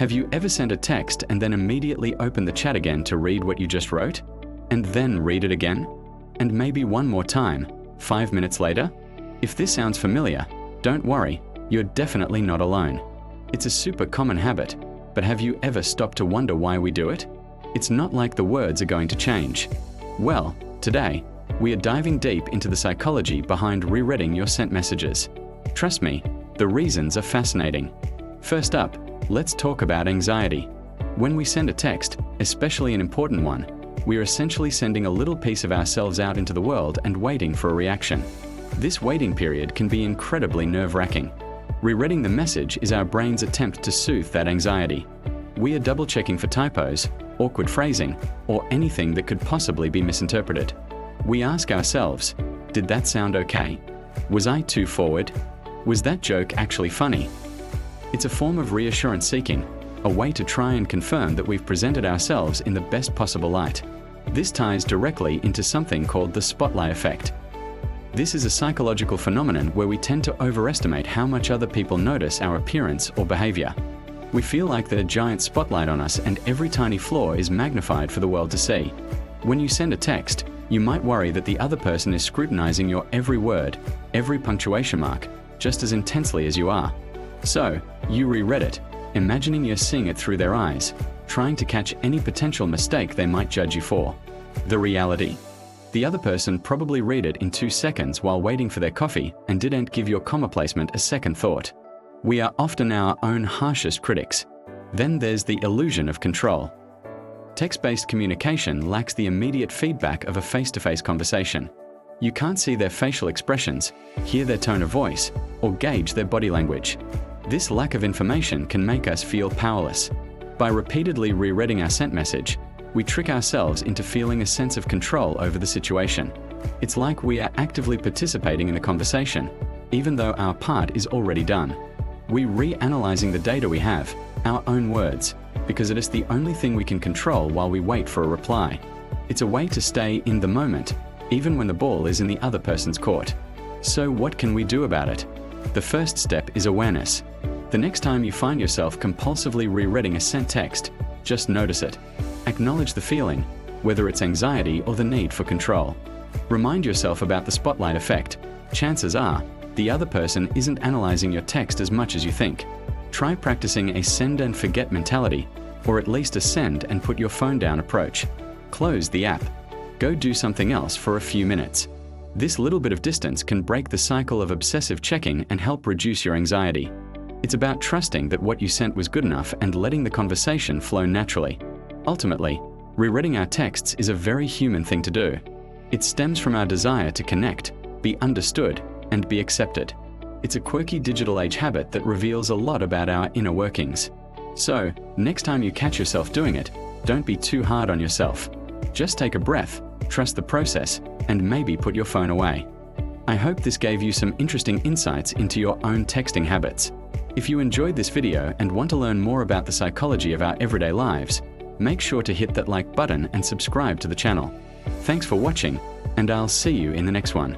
Have you ever sent a text and then immediately opened the chat again to read what you just wrote? And then read it again? And maybe one more time, 5 minutes later? If this sounds familiar, don't worry, you're definitely not alone. It's a super common habit, but have you ever stopped to wonder why we do it? It's not like the words are going to change. Well, today, we are diving deep into the psychology behind rereading your sent messages. Trust me, the reasons are fascinating. First up, let's talk about anxiety. When we send a text, especially an important one, we are essentially sending a little piece of ourselves out into the world and waiting for a reaction. This waiting period can be incredibly nerve-wracking. Rereading the message is our brain's attempt to soothe that anxiety. We are double-checking for typos, awkward phrasing, or anything that could possibly be misinterpreted. We ask ourselves, did that sound okay? Was I too forward? Was that joke actually funny? It's a form of reassurance seeking, a way to try and confirm that we've presented ourselves in the best possible light. This ties directly into something called the spotlight effect. This is a psychological phenomenon where we tend to overestimate how much other people notice our appearance or behavior. We feel like there's a giant spotlight on us and every tiny flaw is magnified for the world to see. When you send a text, you might worry that the other person is scrutinizing your every word, every punctuation mark, just as intensely as you are. So, you reread it, imagining you're seeing it through their eyes, trying to catch any potential mistake they might judge you for. The reality: the other person probably read it in 2 seconds while waiting for their coffee and didn't give your comma placement a second thought. We are often our own harshest critics. Then there's the illusion of control. Text-based communication lacks the immediate feedback of a face-to-face conversation. You can't see their facial expressions, hear their tone of voice, or gauge their body language. This lack of information can make us feel powerless. By repeatedly rereading our sent message, we trick ourselves into feeling a sense of control over the situation. It's like we are actively participating in the conversation, even though our part is already done. We reanalyzing the data we have, our own words, because it is the only thing we can control while we wait for a reply. It's a way to stay in the moment, even when the ball is in the other person's court. So what can we do about it? The first step is awareness. The next time you find yourself compulsively rereading a sent text, just notice it. Acknowledge the feeling, whether it's anxiety or the need for control. Remind yourself about the spotlight effect. Chances are, the other person isn't analyzing your text as much as you think. Try practicing a send and forget mentality, or at least a send and put your phone down approach. Close the app. Go do something else for a few minutes. This little bit of distance can break the cycle of obsessive checking and help reduce your anxiety. It's about trusting that what you sent was good enough and letting the conversation flow naturally. Ultimately, rereading our texts is a very human thing to do. It stems from our desire to connect, be understood, and be accepted. It's a quirky digital age habit that reveals a lot about our inner workings. So, next time you catch yourself doing it, don't be too hard on yourself. Just take a breath, trust the process, and maybe put your phone away. I hope this gave you some interesting insights into your own texting habits. If you enjoyed this video and want to learn more about the psychology of our everyday lives, make sure to hit that like button and subscribe to the channel. Thanks for watching, and I'll see you in the next one.